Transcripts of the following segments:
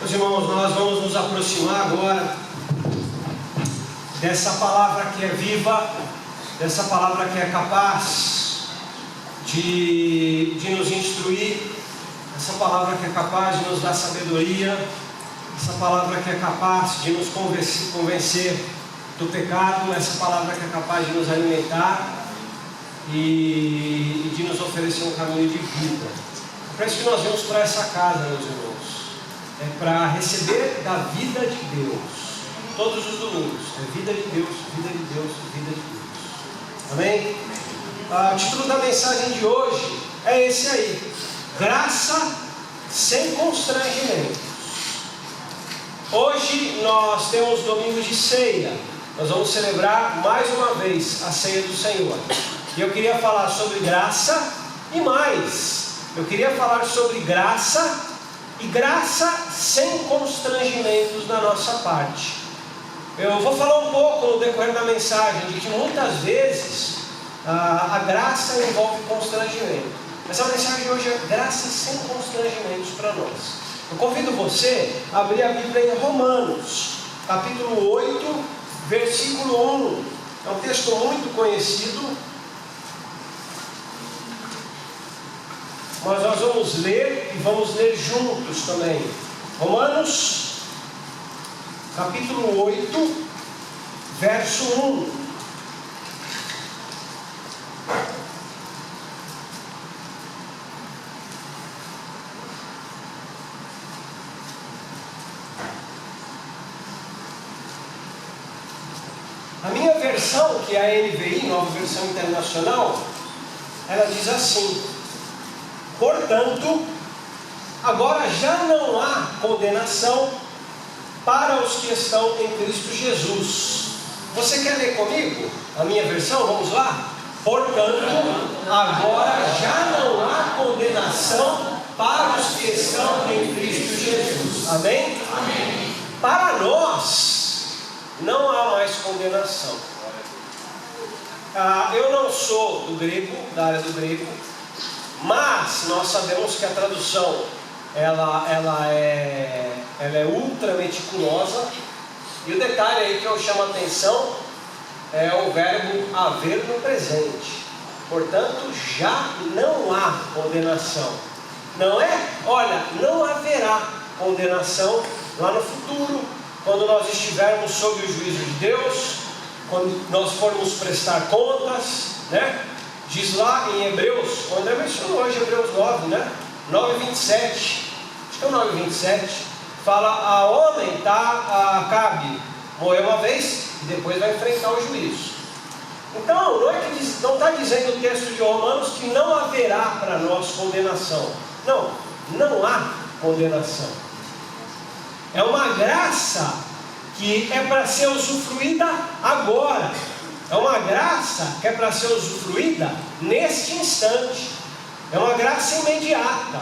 Meus irmãos, nós vamos nos aproximar agora dessa palavra que é viva, dessa palavra que é capaz de nos instruir, essa palavra que é capaz de nos dar sabedoria, essa palavra que é capaz de nos convencer do pecado, essa palavra que é capaz de nos alimentar e de nos oferecer um caminho de vida. É para isso que nós vamos para essa casa, meus irmãos. É para receber da vida de Deus, todos os domingos. É vida de Deus, vida de Deus, vida de Deus. Amém? O título da mensagem de hoje é esse aí: graça sem constrangimento. Hoje nós temos domingo de ceia. Nós vamos celebrar mais uma vez a ceia do Senhor. E eu queria falar sobre graça e mais. Eu queria falar sobre graça e graça sem constrangimentos da nossa parte. Eu vou falar um pouco no decorrer da mensagem de que muitas vezes a graça envolve constrangimento. Essa mensagem de hoje é graça sem constrangimentos para nós. Eu convido você a abrir a Bíblia em Romanos, capítulo 8, versículo 1. É um texto muito conhecido, mas nós vamos ler e vamos ler juntos também. Romanos, capítulo 8, verso 1. A minha versão, que é a NVI, Nova Versão Internacional, ela diz assim: portanto, agora já não há condenação para os que estão em Cristo Jesus. Você quer ler comigo a minha versão? Vamos lá? Portanto, agora já não há condenação para os que estão em Cristo Jesus. Amém? Amém. Para nós não há mais condenação. Eu não sou do grego, da área do grego, mas nós sabemos que a tradução ela é ultra meticulosa. E o detalhe aí que eu chamo a atenção é o verbo haver no presente. Portanto, já não há condenação. Não é? Olha, não haverá condenação lá no futuro, quando nós estivermos sob o juízo de Deus, quando nós formos prestar contas, né? Diz lá em Hebreus, o André mencionou hoje Hebreus 9, né? 9:27, acho que é o 9:27, fala: a homem cabe morrer uma vez e depois vai enfrentar o juízo. Então, não está dizendo o texto de Romanos que não haverá para nós condenação. Não, não há condenação. É uma graça que é para ser usufruída agora. É uma graça que é para ser usufruída neste instante. É uma graça imediata.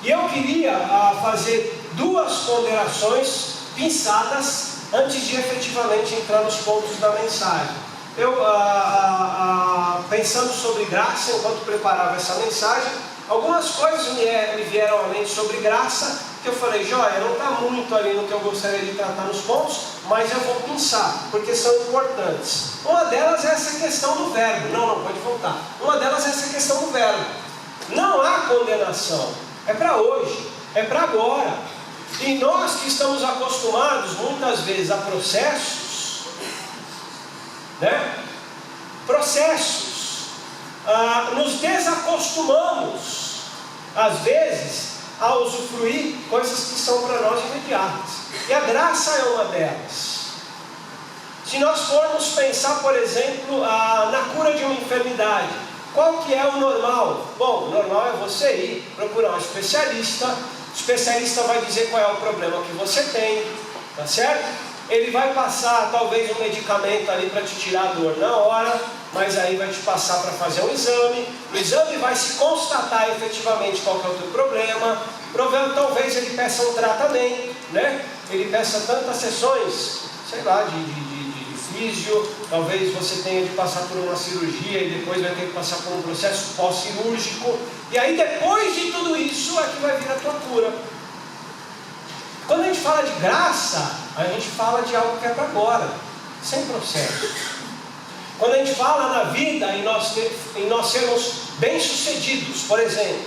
E eu queria fazer duas ponderações pinçadas antes de efetivamente entrar nos pontos da mensagem. Eu, pensando sobre graça, enquanto preparava essa mensagem, algumas coisas me vieram à mente sobre graça, que eu falei: joia, não está muito ali no que eu gostaria de tratar nos pontos, mas eu vou pensar, porque são importantes. Uma delas é essa questão do verbo. Não, pode voltar. Uma delas é essa questão do verbo. Não há condenação. É para hoje, é para agora. E nós que estamos acostumados muitas vezes a processos, né? Nos desacostumamos, às vezes, a usufruir coisas que são para nós imediatas. E a graça é uma delas. Se nós formos pensar, por exemplo, na cura de uma enfermidade, qual que é o normal? Bom, o normal é você ir procurar um especialista. O especialista vai dizer qual é o problema que você tem, tá certo? Ele vai passar talvez um medicamento ali para te tirar a dor na hora, mas aí vai te passar para fazer um exame. O exame vai se constatar efetivamente qual que é o teu problema. Talvez ele peça um tratamento, né? Ele peça tantas sessões, sei lá, de físio. Talvez você tenha de passar por uma cirurgia e depois vai ter que passar por um processo pós-cirúrgico. E aí depois de tudo isso é que vai vir a tua cura. gente fala de graça, a gente fala de algo que é para agora, sem processo. Quando a gente fala na vida, em nós sermos bem-sucedidos, por exemplo,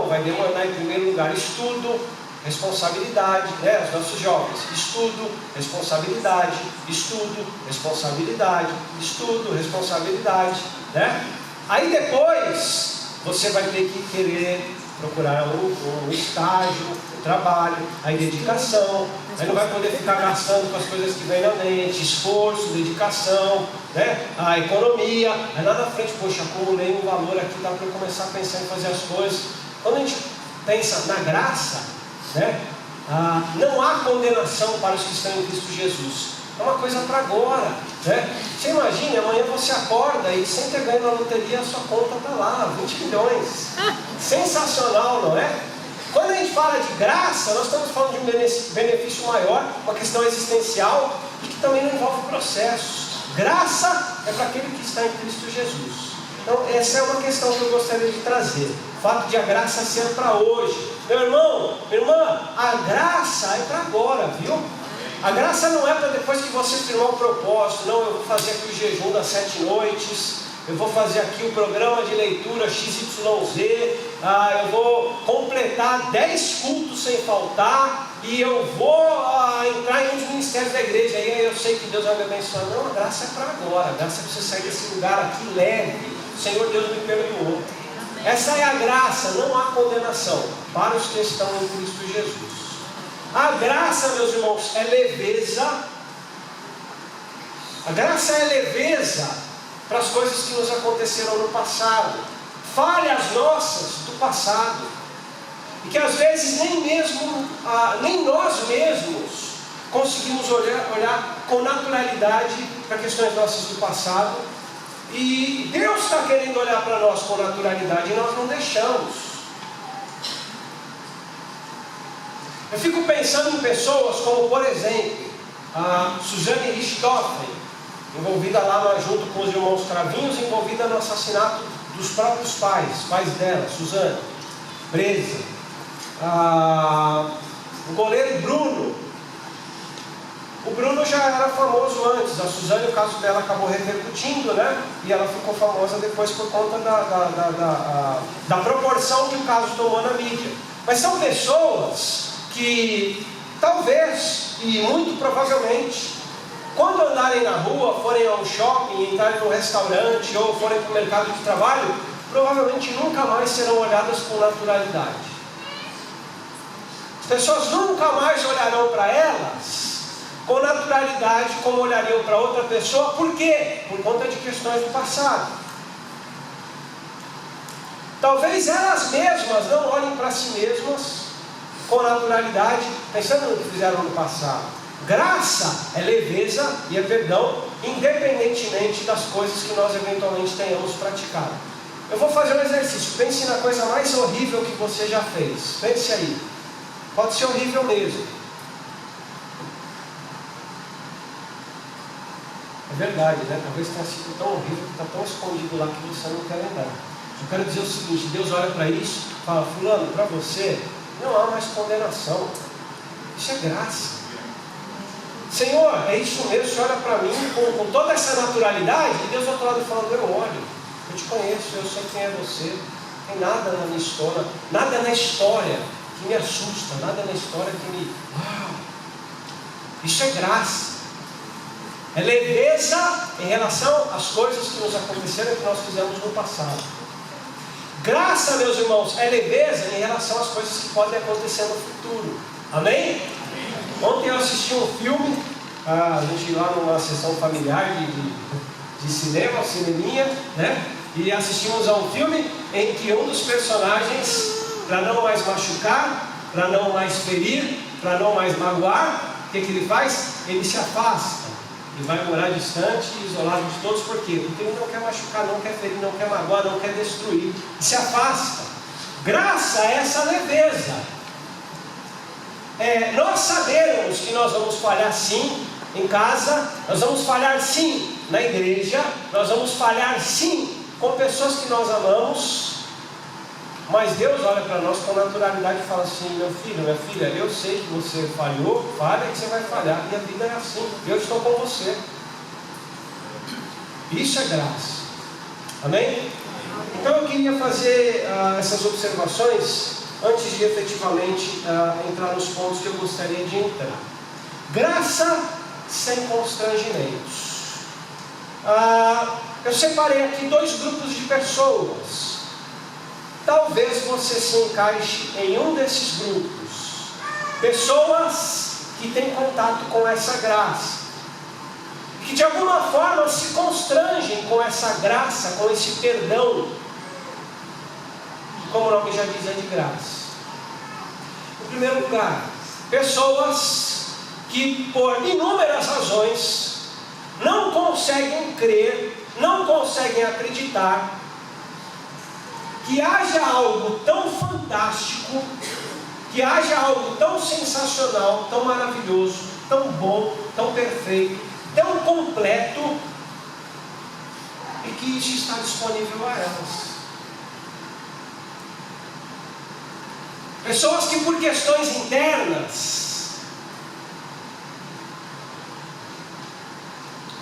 vai demandar em primeiro lugar estudo, responsabilidade, né? Os nossos jovens, estudo, responsabilidade, estudo, responsabilidade, estudo, responsabilidade, né? Aí depois você vai ter que querer procurar um estágio, um trabalho, aí dedicação, aí não vai poder ficar gastando com as coisas que vem na mente, esforço, dedicação, né? A economia, aí lá na frente, poxa, acumulei um valor aqui, dá para eu começar a pensar em fazer as coisas. Quando a gente pensa na graça, né? Não há condenação para os que estão em Cristo Jesus. É uma coisa para agora, né? Você imagina, amanhã você acorda e sem ter ganho na loteria, a sua conta está lá, 20 milhões. Sensacional, não é? Quando a gente fala de graça, nós estamos falando de um benefício maior, uma questão existencial e que também não envolve processos. Graça é para aquele que está em Cristo Jesus. Então essa é uma questão que eu gostaria de trazer. O fato de a graça ser para hoje. Meu irmão, minha irmã, a graça é para agora, viu? A graça não é para depois que você firmar o propósito. Não, eu vou fazer aqui o jejum das 7 noites, eu vou fazer aqui o programa de leitura XYZ, eu vou completar 10 cultos sem faltar, e eu vou entrar em um dos ministérios da igreja, aí eu sei que Deus vai me abençoar. Não, a graça é para agora, a graça é para você sair desse lugar aqui leve. Senhor Deus me perdoou. Essa é a graça, não há condenação para os que estão em Cristo Jesus. A graça, meus irmãos, é leveza. A graça é leveza para as coisas que nos aconteceram no passado, falhas nossas do passado, e que às vezes nem nós mesmos conseguimos olhar com naturalidade para questões nossas do passado, e Deus está querendo olhar para nós com naturalidade e nós não deixamos. Eu fico pensando em pessoas como, por exemplo, a Suzane Richthofen, envolvida lá junto com os irmãos Cravinhos, envolvida no assassinato dos próprios pais dela, Suzane, presa. O goleiro Bruno. O Bruno já era famoso antes, a Suzane, o caso dela acabou repercutindo, né? E ela ficou famosa depois por conta da proporção que o caso tomou na mídia. Mas são pessoas que talvez, e muito provavelmente, quando andarem na rua, forem ao shopping, entrarem no restaurante ou forem para o mercado de trabalho, provavelmente nunca mais serão olhadas com naturalidade. As pessoas nunca mais olharão para elas com naturalidade como olhariam para outra pessoa. Por quê? Por conta de questões do passado. Talvez elas mesmas não olhem para si mesmas com naturalidade, pensando no que fizeram no passado. Graça é leveza e é perdão, independentemente das coisas que nós eventualmente tenhamos praticado. Eu vou fazer um exercício. Pense na coisa mais horrível que você já fez. Pense aí. Pode ser horrível mesmo. É verdade, né? Talvez tenha sido tão horrível que está tão escondido lá que você não quer lembrar. Eu quero dizer o seguinte: Deus olha para isso e fala: fulano, para você não há mais condenação. Isso é graça. Senhor, é isso mesmo. Você olha para mim com toda essa naturalidade, e Deus do outro lado falando: eu olho, eu te conheço, eu sei quem é você. Não tem nada na minha história, nada na história que me assusta, nada na história que me... Uau! Isso é graça. É leveza em relação às coisas que nos aconteceram e que nós fizemos no passado. Graça, meus irmãos, é leveza em relação às coisas que podem acontecer no futuro. Amém? Ontem eu assisti um filme, a gente ia lá numa sessão familiar de cinema, cineminha, né? E assistimos a um filme em que um dos personagens, para não mais machucar, para não mais ferir, para não mais magoar, o que ele faz? Ele se afasta. Ele vai morar distante e isolado de todos. Por quê? Porque ele não quer machucar, não quer ferir, não quer magoar, não quer destruir. E se afasta. Graça é essa leveza. Nós sabemos que nós vamos falhar sim em casa, nós vamos falhar sim na igreja, nós vamos falhar sim com pessoas que nós amamos. Mas Deus olha para nós com naturalidade e fala assim: meu filho, minha filha, eu sei que você falhou, falha que você vai falhar, e a vida é assim, eu estou com você. Isso é graça. Amém? Então eu queria fazer essas observações antes de efetivamente entrar nos pontos que eu gostaria de entrar. Graça sem constrangimentos. Eu separei aqui 2 grupos de pessoas. Talvez você se encaixe em um desses grupos. Pessoas que têm contato com essa graça, que de alguma forma se constrangem com essa graça, com esse perdão, como o nome já diz, é de graça. Em primeiro lugar, pessoas que por inúmeras razões não conseguem crer, não conseguem acreditar que haja algo tão fantástico, que haja algo tão sensacional, tão maravilhoso, tão bom, tão perfeito, tão completo, e que isso está disponível a elas. Pessoas que por questões internas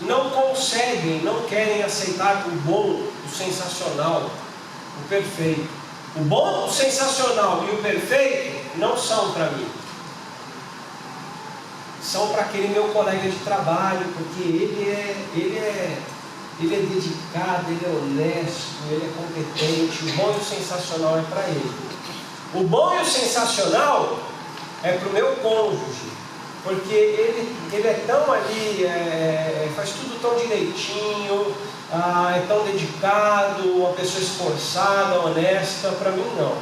não conseguem, não querem aceitar o bom, o sensacional, o perfeito. O bom, o sensacional e o perfeito não são para mim. São para aquele meu colega de trabalho, porque ele é dedicado, ele é honesto, ele é competente. O bom e o sensacional é para ele. O bom e o sensacional é para o meu cônjuge, porque ele é tão ali, faz tudo tão direitinho, é tão dedicado, uma pessoa esforçada, honesta. Para mim não.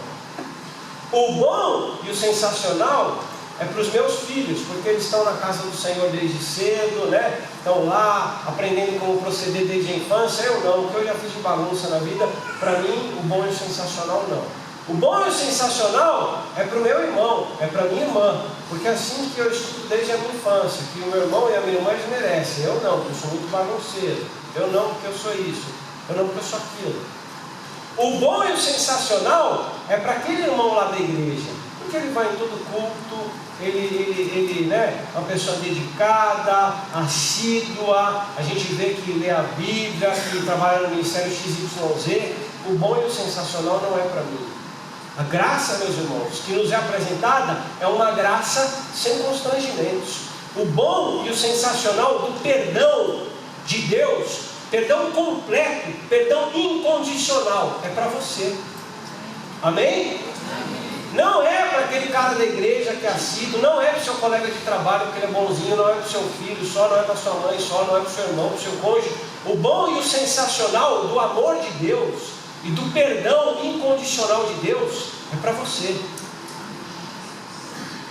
O bom e o sensacional é para os meus filhos, porque eles estão na casa do Senhor desde cedo, né? Estão lá aprendendo como proceder desde a infância. Eu não, porque eu já fiz de bagunça na vida. Para mim, o bom e o sensacional não. O bom e o sensacional é para o meu irmão, é para a minha irmã, porque é assim que eu estudo desde a minha infância, que o meu irmão e a minha irmã eles merecem. Eu não, porque eu sou muito bagunceiro. Eu não, porque eu sou isso. Eu não, porque eu sou aquilo. O bom e o sensacional é para aquele irmão lá da igreja, porque ele vai em todo culto, ele né, é uma pessoa dedicada, assídua, a gente vê que lê a Bíblia, que trabalha no ministério XYZ. O bom e o sensacional não é para mim. A graça, meus irmãos, que nos é apresentada é uma graça sem constrangimentos. O bom e o sensacional do perdão de Deus, perdão completo, perdão incondicional, é para você. Amém? Não é para aquele cara da igreja que é assíduo, não é para o seu colega de trabalho porque ele é bonzinho, não é para o seu filho só, não é para sua mãe só, não é para o seu irmão, para o seu cônjuge. O bom e o sensacional do amor de Deus e do perdão incondicional de Deus é para você.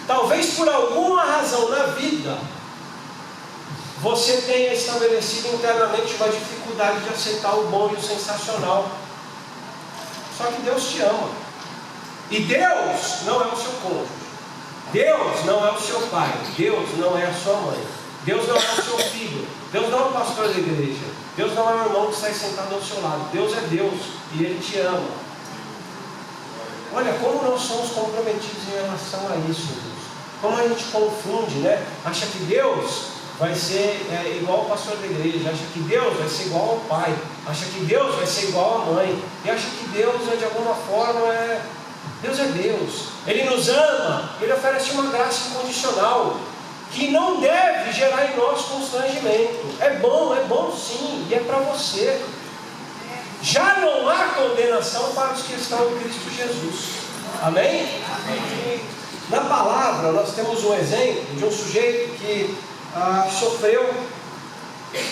Talvez por alguma razão na vida você tenha estabelecido internamente uma dificuldade de aceitar o bom e o sensacional. Só que Deus te ama. E Deus não é o seu cônjuge. Deus não é o seu pai. Deus não é a sua mãe. Deus não é o seu filho. Deus não é o pastor da igreja. Deus não é o irmão que está sentado ao seu lado. Deus é Deus e Ele te ama. Olha como nós somos comprometidos em relação a isso, Deus. Como a gente confunde, né? Acha que Deus vai ser igual ao pastor da igreja, acha que Deus vai ser igual ao pai, acha que Deus vai ser igual à mãe, e acha que Deus de alguma forma Deus é Deus. Ele nos ama, Ele oferece uma graça incondicional, que não deve gerar em nós constrangimento. É bom sim, e é para você. Já não há condenação para os que estão em Cristo Jesus. Amém? Amém. Na palavra nós temos um exemplo de um sujeito que sofreu,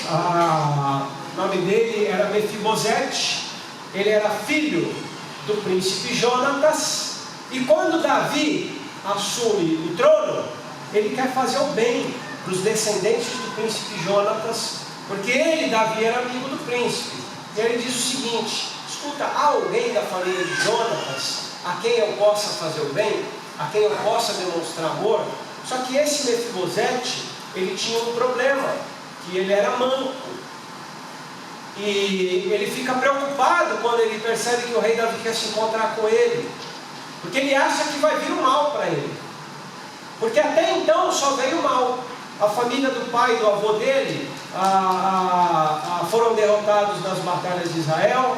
o nome dele era Mefibosete, ele era filho do príncipe Jonatas, e quando Davi assume o trono, ele quer fazer o bem para os descendentes do príncipe Jonatas, porque ele, Davi, era amigo do príncipe. E ele diz o seguinte: escuta, há alguém da família de Jonatas a quem eu possa fazer o bem, a quem eu possa demonstrar amor? Só que esse Mefibosete, ele tinha um problema, que ele era manco. E ele fica preocupado quando ele percebe que o rei Davi quer se encontrar com ele, porque ele acha que vai vir o mal para ele, porque até então só veio o mal. A família do pai e do avô dele foram derrotados nas batalhas de Israel.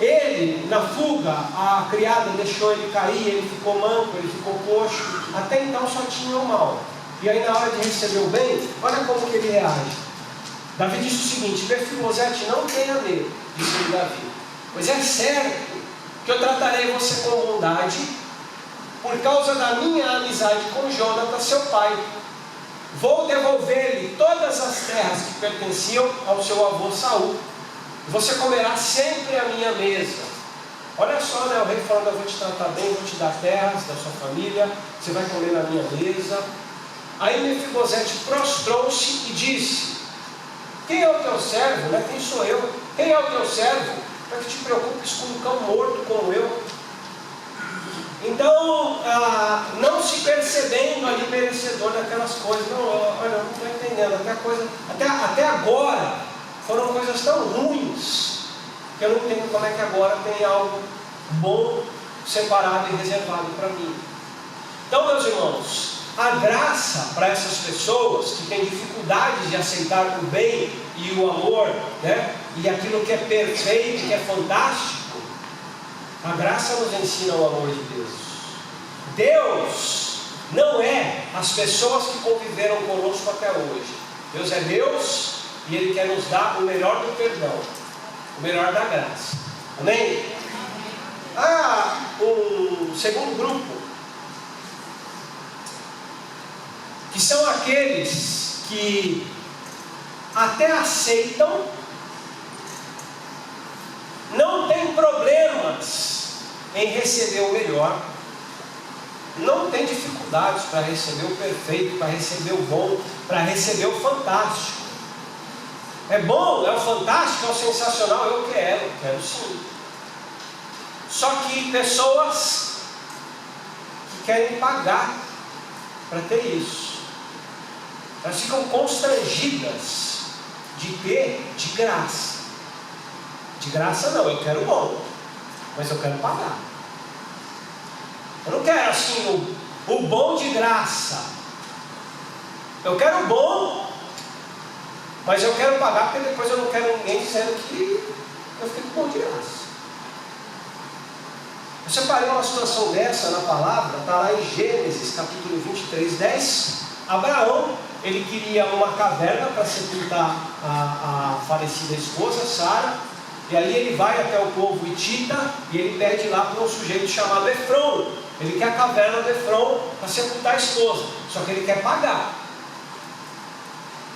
Ele, na fuga, a criada deixou ele cair, ele ficou manco, ele ficou coxo. Até então só tinha o mal. E aí na hora de receber o bem, olha como que ele reage. Davi disse o seguinte: Mefibosete, não tenha medo, disse Davi, pois é certo que eu tratarei você com bondade, por causa da minha amizade com Jonatas, seu pai. Vou devolver-lhe todas as terras que pertenciam ao seu avô Saul. Você comerá sempre à minha mesa. Olha só, né, o rei falando: eu vou te tratar bem, vou te dar terras da sua família, você vai comer na minha mesa. Aí Mefibosete prostrou-se e disse: quem é o teu servo? Né? Quem sou eu? Quem é o teu servo? Para que te preocupes com um cão morto como eu? Então, não se percebendo ali merecedor daquelas coisas. Não, olha, eu não estou entendendo. Até agora foram coisas tão ruins que eu não entendo como é que agora tem algo bom, separado e reservado para mim. Então, meus irmãos, a graça para essas pessoas que têm dificuldade de aceitar o bem e o amor, né, e aquilo que é perfeito, que é fantástico, a graça nos ensina o amor de Deus. Deus não é as pessoas que conviveram conosco até hoje. Deus é Deus e Ele quer nos dar o melhor do perdão, o melhor da graça. Amém? Um segundo grupo, que são aqueles que até aceitam, não tem problemas em receber o melhor, não tem dificuldades para receber o perfeito, para receber o bom, para receber o fantástico. É bom, é o fantástico, é o sensacional, eu quero sim. Só que pessoas que querem pagar para ter isso, elas ficam constrangidas de ter de graça. De graça não, eu quero bom, mas eu quero pagar. Eu não quero assim o bom de graça. Eu quero bom, mas eu quero pagar, porque depois eu não quero ninguém dizendo que eu fico bom de graça. Eu separei uma situação dessa na palavra, está lá em Gênesis capítulo 23, 10. Abraão, ele queria uma caverna para sepultar a falecida esposa, Sara. E aí ele vai até o povo hitita e ele pede lá para um sujeito chamado Efron. Ele quer a caverna do Efron para sepultar a esposa, só que ele quer pagar.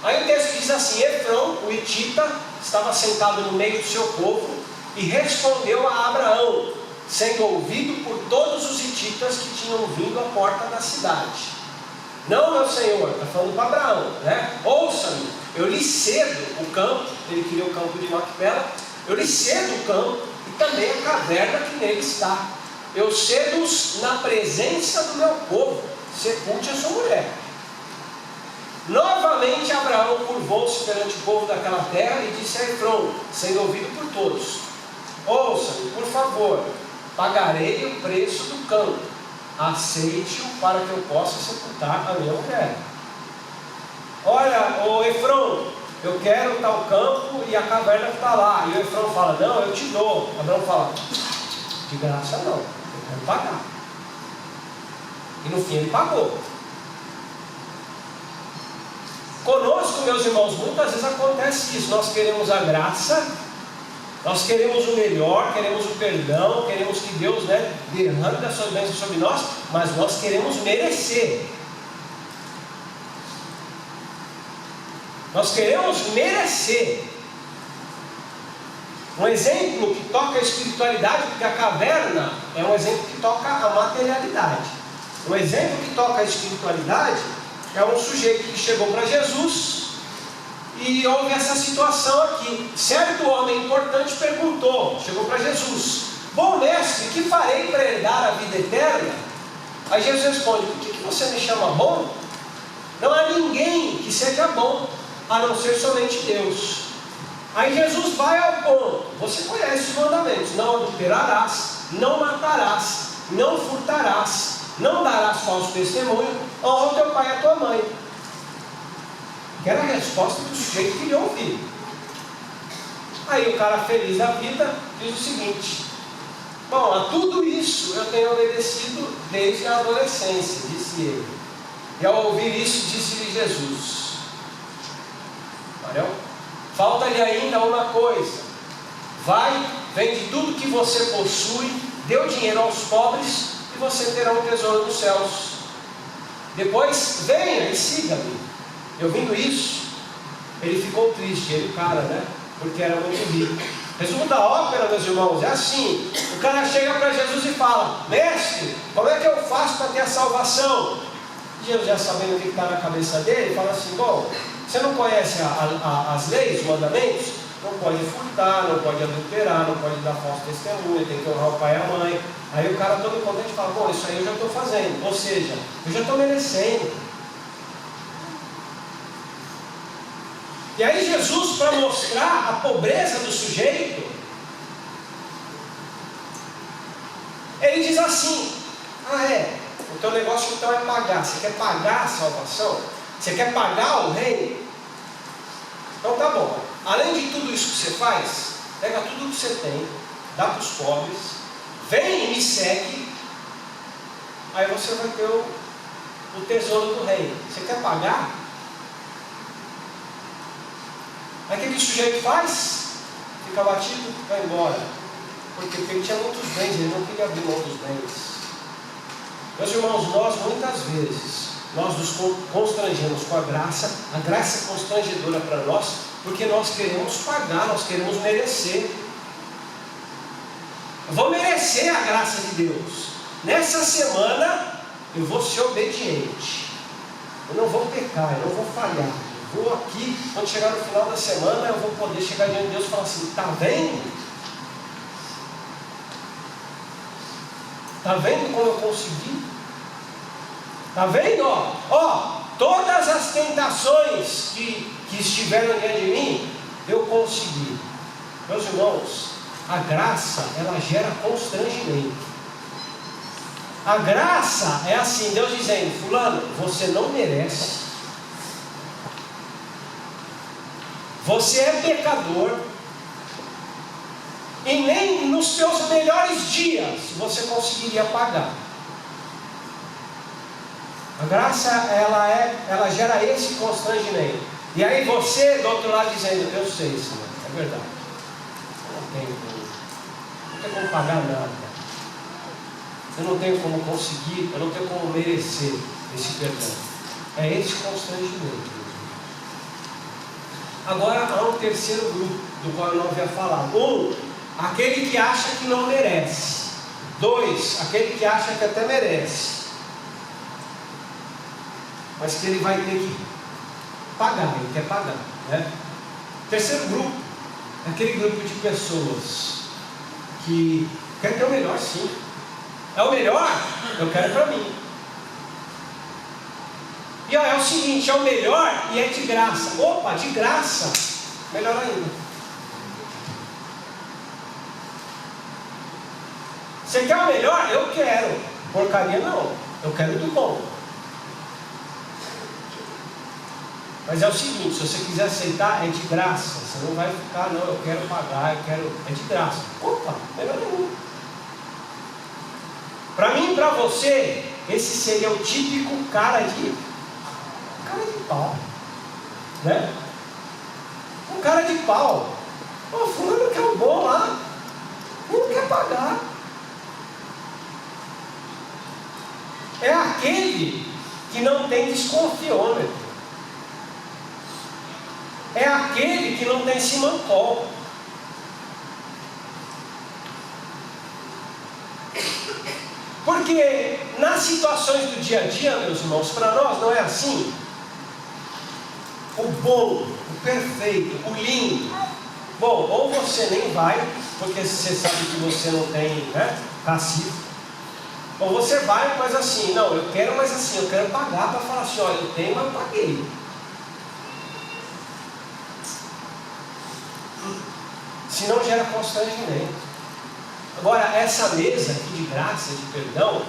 Aí o texto diz assim: Efron, o hitita, estava sentado no meio do seu povo e respondeu a Abraão, sendo ouvido por todos os hititas que tinham vindo à porta da cidade: não, meu senhor, está falando para Abraão, né? Ouça-me, eu lhe cedo o campo. Ele queria o campo de Macpela. Eu lhe cedo o campo e também a caverna que nele está. Eu cedo-os na presença do meu povo. Sepulte a sua mulher. Novamente Abraão curvou-se perante o povo daquela terra e disse a Efron, sendo ouvido por todos: ouça-me, por favor, pagarei o preço do campo. Aceite-o para que eu possa sepultar a minha mulher. Olha, ô Efron, eu quero tal campo e a caverna que está lá. E o Efron fala: não, eu te dou. Abraão fala: de graça não, eu quero pagar. E no fim ele pagou. Conosco, meus irmãos, muitas vezes acontece isso. Nós queremos a graça, nós queremos o melhor, queremos o perdão, queremos que Deus, né, derrame das suas bênçãos sobre nós, mas nós queremos merecer. Nós queremos merecer. Um exemplo que toca a espiritualidade, porque a caverna é um exemplo que toca a materialidade. Um exemplo que toca a espiritualidade é um sujeito que chegou para Jesus e houve essa situação aqui. Certo homem importante perguntou, chegou para Jesus: bom mestre, que farei para herdar a vida eterna? Aí Jesus responde: por que você me chama bom? Não há ninguém que seja bom, a não ser somente Deus. Aí Jesus vai ao ponto. Você conhece os mandamentos: não adulterarás, não matarás, não furtarás, não darás falso testemunho, honra o teu pai e a tua mãe. Que era a resposta que o sujeito queria ouvir. Aí o cara feliz da vida diz o seguinte: bom, a tudo isso eu tenho obedecido desde a adolescência, disse ele. E ao ouvir isso, disse-lhe Jesus: olha, falta-lhe ainda uma coisa. Vai, vende tudo que você possui, dê o dinheiro aos pobres, e você terá um tesouro nos céus. Depois venha e siga-me. Ouvindo isso, ele ficou triste, ele o cara, né? Porque era muito rico. Resumo da ópera, meus irmãos, é assim: o cara chega para Jesus e fala: mestre, como é que eu faço para ter a salvação? E Jesus, já sabendo o que está na cabeça dele, fala assim: bom, você não conhece as leis, os mandamentos? Não pode furtar, não pode adulterar, não pode dar falso testemunho, tem que honrar o pai e a mãe. Aí o cara todo contente fala: bom, isso aí eu já estou fazendo, ou seja, eu já estou merecendo. E aí Jesus, para mostrar a pobreza do sujeito, ele diz assim: ah, é, o teu negócio então é pagar. Você quer pagar a salvação? Você quer pagar o reino? Então tá bom. Além de tudo isso que você faz, pega tudo que você tem, dá para os pobres, vem e me segue, aí você vai ter o tesouro do reino. Você quer pagar? Aí o que o sujeito faz? Fica abatido, vai embora. Porque ele tinha muitos bens, ele não queria abrir mão dos bens. Meus irmãos, nós muitas vezes, nós nos constrangemos com a graça é constrangedora para nós, porque nós queremos pagar, nós queremos merecer. Eu vou merecer a graça de Deus. Nessa semana, eu vou ser obediente. Eu não vou pecar, eu não vou falhar. Vou aqui, quando chegar no final da semana, eu vou poder chegar diante de Deus e falar assim: está vendo? Está vendo como eu consegui? Está vendo? Ó, todas as tentações que estiveram diante de mim, eu consegui. Meus irmãos, a graça, ela gera constrangimento. A graça é assim, Deus dizendo: fulano, você não merece. Você é pecador, e nem nos seus melhores dias você conseguiria pagar. A graça, ela gera esse constrangimento. E aí você, do outro lado, dizendo: eu sei, Senhor, é verdade, eu não tenho como pagar nada, eu não tenho como conseguir, eu não tenho como merecer esse perdão. É esse constrangimento. Agora há um terceiro grupo, do qual eu não havia falado. 1, aquele que acha que não merece. 2, aquele que acha que até merece, mas que ele vai ter que pagar, ele quer pagar, né? Terceiro grupo, é aquele grupo de pessoas que quer ter o melhor, sim. É o melhor? Eu quero para mim. E ó, é o seguinte, é o melhor e é de graça. Opa, de graça, melhor ainda. Você quer o melhor? Eu quero. Porcaria não, eu quero do bom. Mas é o seguinte, se você quiser aceitar, é de graça. Você não vai ficar: não, eu quero pagar, eu quero... É de graça. Opa, melhor nenhum. Para mim e para você, esse seria o típico cara de pau, né? Um cara de pau. O fulano que é o bom lá, não quer pagar. É aquele que não tem desconfiômetro. É aquele que não tem simancol. Porque nas situações do dia a dia, meus irmãos, para nós não é assim. O bom, o perfeito, o lindo. Bom, ou você nem vai, porque você sabe que você não tem, né, cacife. Ou você vai, mas assim, não, eu quero, mas assim, eu quero pagar para falar assim: olha, eu tenho, mas eu paguei. senão gera constrangimento. Agora, essa mesa aqui de graça, de perdão,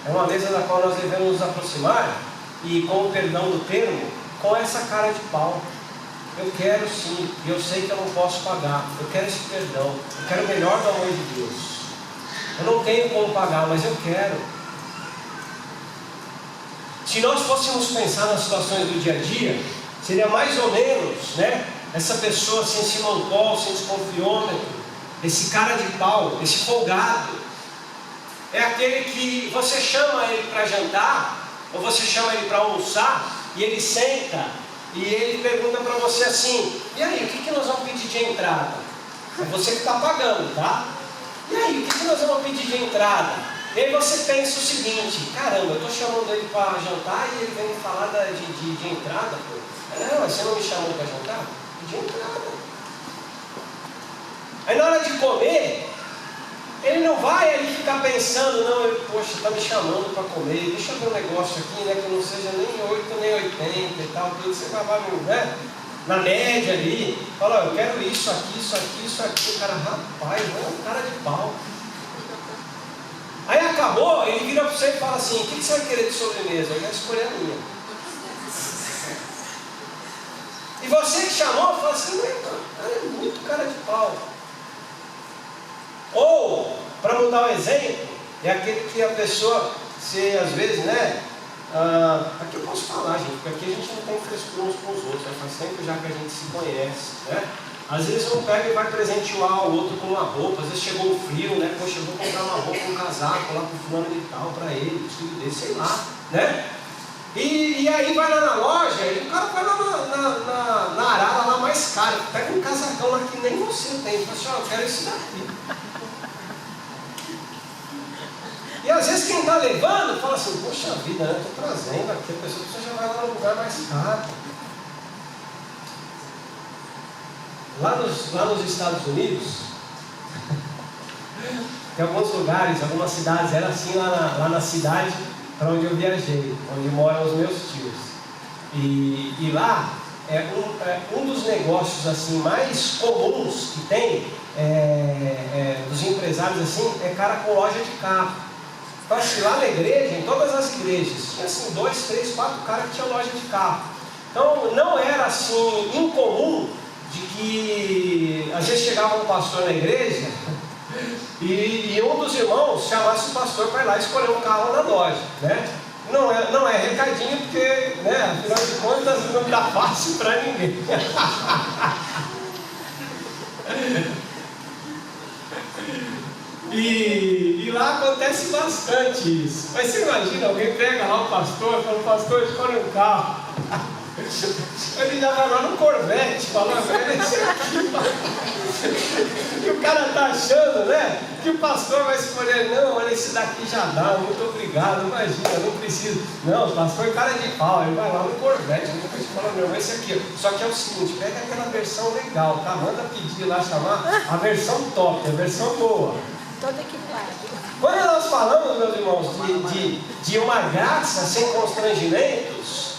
é uma mesa da qual nós devemos nos aproximar, e com o perdão do termo, com essa cara de pau. Eu quero sim, e eu sei que eu não posso pagar, eu quero esse perdão, eu quero o melhor do amor de Deus. Eu não tenho como pagar, mas eu quero. Se nós fôssemos pensar nas situações do dia a dia, seria mais ou menos, né? Essa pessoa sem simancol, sem desconfiômetro, esse cara de pau, esse folgado, é aquele que você chama ele para jantar, ou você chama ele para almoçar, e ele senta, e ele pergunta para você assim: e aí, o que nós vamos pedir de entrada? É você que está pagando, tá? E aí, o que nós vamos pedir de entrada? E aí você pensa o seguinte: caramba, eu estou chamando ele para jantar e ele vem me falar de entrada, pô. Não, você não me chamou para jantar? De entrada. Aí na hora de comer, ele não vai ali ficar pensando: não, poxa, está me chamando para comer, deixa eu ver um negócio aqui, né, que não seja nem 8 nem 80 e tal, tudo. Você vai, né, na média ali, fala: eu quero isso aqui, isso aqui, isso aqui. O cara, rapaz, é um cara de pau. Aí acabou, ele vira para você e fala assim: o que você vai querer de sobremesa? Eu já escolhi a minha. E você que chamou, fala assim: cara, é muito cara de pau. Ou, para mudar o exemplo, é aquele que a pessoa, se às vezes, né, aqui eu posso falar, gente, porque aqui a gente não tem frescura uns com os outros, né? Faz tempo já que a gente se conhece, né? Às vezes um pega e vai presentear o outro com uma roupa, às vezes chegou o frio, né? Poxa, eu vou comprar uma roupa, um casaco lá pro fulano de tal, para ele, tudo desse, sei lá, né? E aí vai lá na loja, e o cara vai lá na arara lá mais cara, pega um casacão lá que nem você tem, fala assim: ó, eu quero esse daqui. E às vezes quem está levando fala assim: poxa vida, né? Estou trazendo aqui, a pessoa já vai lá no lugar mais caro. Lá nos Estados Unidos, tem alguns lugares, algumas cidades, era assim lá na cidade para onde eu viajei, onde moram os meus tios. E lá, um dos negócios assim mais comuns que tem, dos empresários assim, é cara com loja de carro. Então assim, lá na igreja, em todas as igrejas, tinha assim 2, 3, 4 caras que tinham loja de carro. Então não era assim incomum de que às vezes chegava um pastor na igreja e um dos irmãos chamasse o pastor para ir lá escolher um carro na loja, né? Não é recadinho, porque, né, afinal de contas não está fácil para ninguém. E lá acontece bastante isso. Mas você imagina, alguém pega lá o pastor e fala: pastor, escolhe um carro. Ele já vai lá no Corvette, falando: esse aqui. E o cara está achando, né, que o pastor vai escolher: não, olha, esse daqui já dá, muito obrigado, imagina, não preciso. Não, o pastor é cara de pau, ele vai lá no Corvette, depois fala: não, esse aqui. Só que é o seguinte, pega aquela versão legal, tá? Manda pedir lá, chamar a versão top, a versão boa. Todo equipado. Quando nós falamos, meus irmãos, de uma graça sem constrangimentos,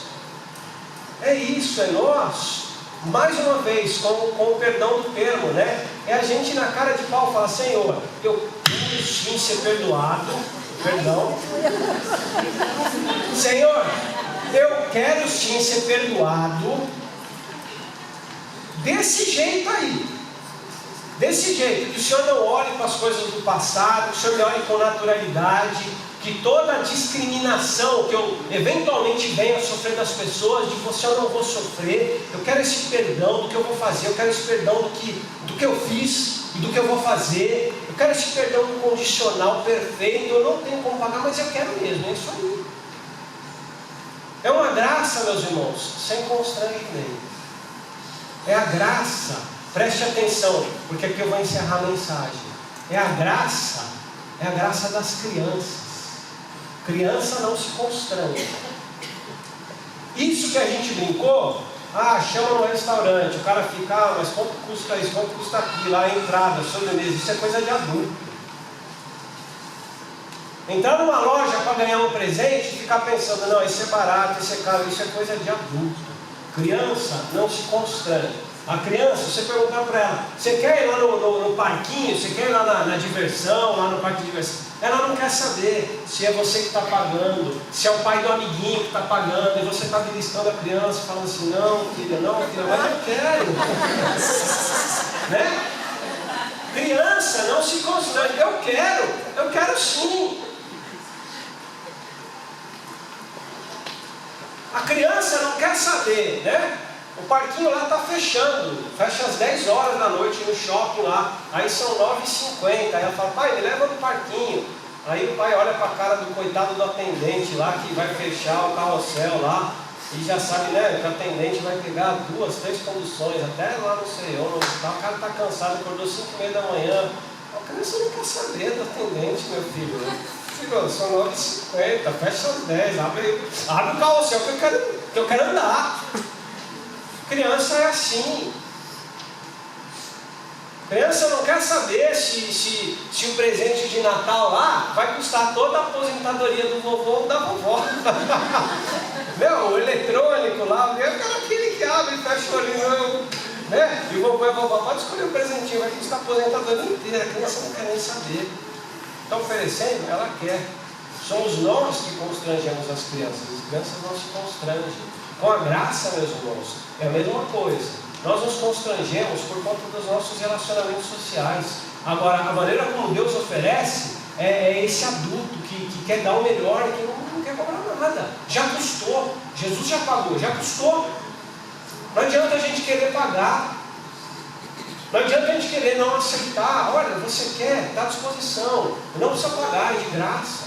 é isso, é nós, mais uma vez, com o perdão do termo, né? É a gente na cara de pau falar: Senhor, eu quero sim ser perdoado, perdão. Senhor, eu quero sim ser perdoado desse jeito aí. Desse jeito, que o Senhor não olhe para as coisas do passado, que o Senhor me olhe com naturalidade, que toda a discriminação que eu eventualmente venha a sofrer das pessoas, de você eu não vou sofrer. Eu quero esse perdão do que eu vou fazer, eu quero esse perdão do que eu fiz e do que eu vou fazer. Eu quero esse perdão incondicional, perfeito. Eu não tenho como pagar, mas eu quero mesmo, é isso aí. É uma graça, meus irmãos, sem constrangimento. É a graça. Preste atenção, porque aqui eu vou encerrar a mensagem. É a graça das crianças. Criança não se constrange. Isso que a gente brincou, chama no restaurante, o cara fica: mas quanto custa isso, quanto custa aquilo, a entrada, sobremesa, isso é coisa de adulto. Entrar numa loja para ganhar um presente e ficar pensando: não, isso é barato, isso é caro, isso é coisa de adulto. Criança não se constrange. A criança, você perguntar para ela, você quer ir lá no parquinho, você quer ir lá na diversão, lá no parque de diversão? Ela não quer saber se é você que está pagando, se é o pai do amiguinho que está pagando, e você está beliscando a criança, falando assim, não filha, mas eu quero. Né? Criança não se constrange, eu quero sim. A criança não quer saber, né? O parquinho lá está fechando, fecha às 10 horas da noite no shopping lá, aí são 9h50, aí ela fala, pai, me leva no parquinho. Aí o pai olha para a cara do coitado do atendente lá, que vai fechar o carrossel lá, e já sabe, né, que o atendente vai pegar 2, 3 conduções, até lá não sei onde, o cara está cansado, acordou 5h30 da manhã, a criança não quer saber do atendente, meu filho. Filho, são 9h50, fecha às 10, abre o carrossel que eu quero andar. Criança é assim. Criança não quer saber se o presente de Natal lá vai custar toda a aposentadoria do vovô ou da vovó. Meu, o eletrônico lá, eu quero aquele que abre e fecha o olhinho, né? E o vovô e a vovó, pode escolher o presentinho, vai custar a aposentadoria inteira. A criança não quer nem saber. Está oferecendo? Ela quer. Somos nós que constrangemos as crianças. As crianças não se constrangem. Com a graça, meus irmãos, é a mesma coisa. Nós nos constrangemos por conta dos nossos relacionamentos sociais. Agora, a maneira como Deus oferece é esse adulto que quer dar o melhor e que não quer cobrar nada. Já custou. Jesus já pagou, já custou. Não adianta a gente querer pagar. Não adianta a gente querer não aceitar. Olha, você quer, está à disposição. Não precisa pagar, é de graça.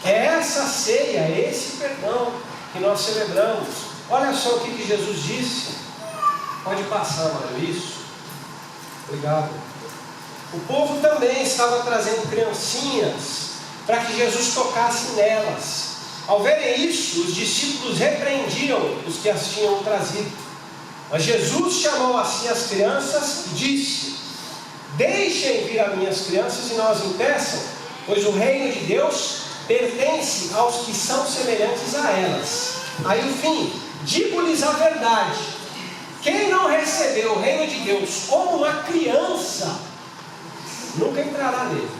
É essa ceia, é esse perdão que nós celebramos. Olha só o que Jesus disse. Pode passar, mano, isso. Obrigado. O povo também estava trazendo criancinhas para que Jesus tocasse nelas. Ao verem isso, os discípulos repreendiam os que as tinham trazido. Mas Jesus chamou assim as crianças e disse: deixem vir as minhas crianças e não as impeçam, pois o reino de Deus pertence aos que são semelhantes a elas. Aí o fim, digo-lhes a verdade, quem não recebeu o reino de Deus como uma criança, nunca entrará nele.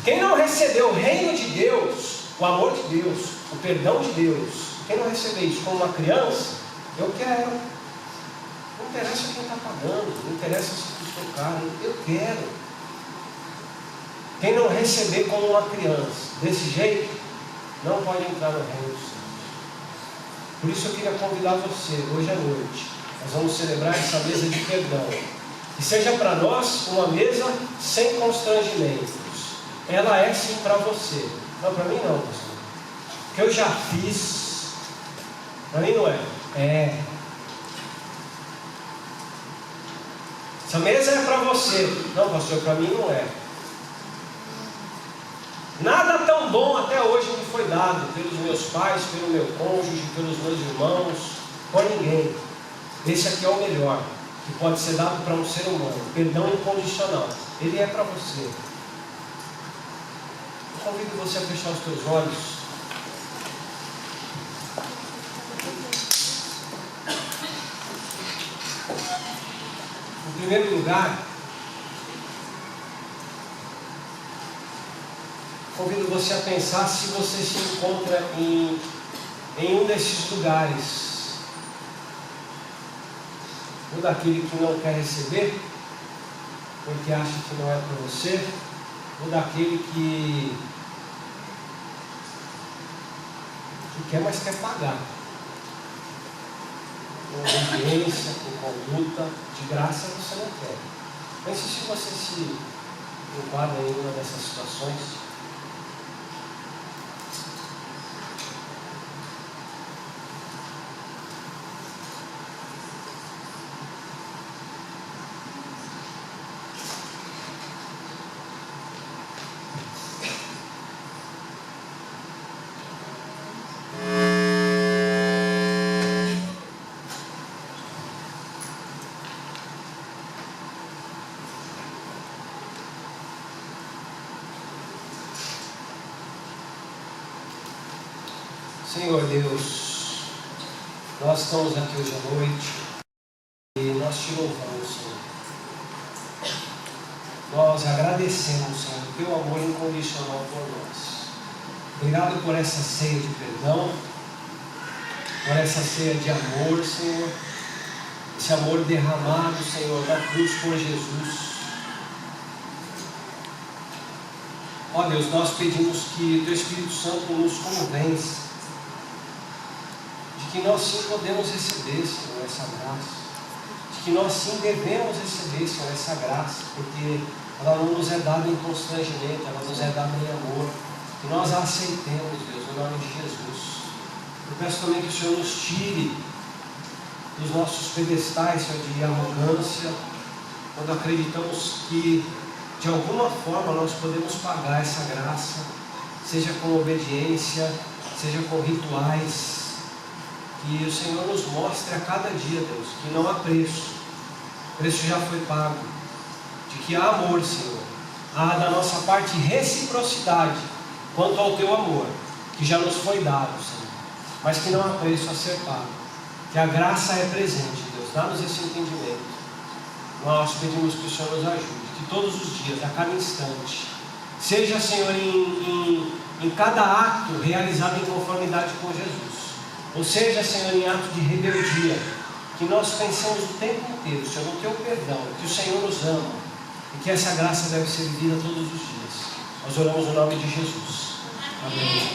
Quem não recebeu o reino de Deus, o amor de Deus, o perdão de Deus, quem não receber isso como uma criança, eu quero. Não interessa quem está pagando, não interessa se custou caro, eu quero. Quem não receber como uma criança, desse jeito, não pode entrar no reino dos céus. Por isso eu queria convidar você, hoje à noite, nós vamos celebrar essa mesa de perdão. Que seja para nós uma mesa sem constrangimentos. Ela é sim para você. Não, para mim não, pastor. Porque eu já fiz. Para mim não é. É. Essa mesa é para você. Não, pastor, para mim não é. Nada tão bom até hoje me foi dado pelos meus pais, pelo meu cônjuge, pelos meus irmãos, por ninguém. Esse aqui é o melhor que pode ser dado para um ser humano. Perdão incondicional. Ele é para você. Eu convido você a fechar os teus olhos. Em primeiro lugar, convido você a pensar se você se encontra em um desses lugares. Ou daquele que não quer receber, porque acha que não é para você, ou daquele que quer, mas quer pagar. Com obediência, com conduta, de graça você não quer. Pense se você se enquadra em uma dessas situações. Senhor Deus, Nós estamos aqui hoje à noite e nós te louvamos, Senhor. Nós agradecemos, Senhor, o teu amor incondicional por nós. Obrigado por essa ceia de perdão, por essa ceia de amor, Senhor. Esse amor derramado, Senhor, da cruz por Jesus. Ó Deus, nós pedimos que o teu Espírito Santo nos convença de que nós sim podemos receber, Senhor, essa graça. De que nós sim devemos receber, Senhor, essa graça, porque ela não nos é dada em constrangimento, ela nos é dada em amor. Que nós a aceitemos, Deus, no nome de Jesus. Eu peço também que o Senhor nos tire dos nossos pedestais, Senhor, de arrogância, quando acreditamos que de alguma forma nós podemos pagar essa graça, seja com obediência, seja com rituais. Que o Senhor nos mostre a cada dia, Deus, que não há preço, o preço já foi pago, de que há amor, Senhor, há da nossa parte reciprocidade quanto ao teu amor, que já nos foi dado, Senhor, mas que não há preço a ser pago, que a graça é presente, Deus, dá-nos esse entendimento. Nós pedimos que o Senhor nos ajude, que todos os dias, a cada instante, seja, Senhor, em cada ato realizado em conformidade com Jesus, ou seja, Senhor, em ato de rebeldia, que nós pensemos o tempo inteiro, Senhor, no teu perdão, que o Senhor nos ama e que essa graça deve ser vivida todos os dias. Nós oramos no nome de Jesus. Amém.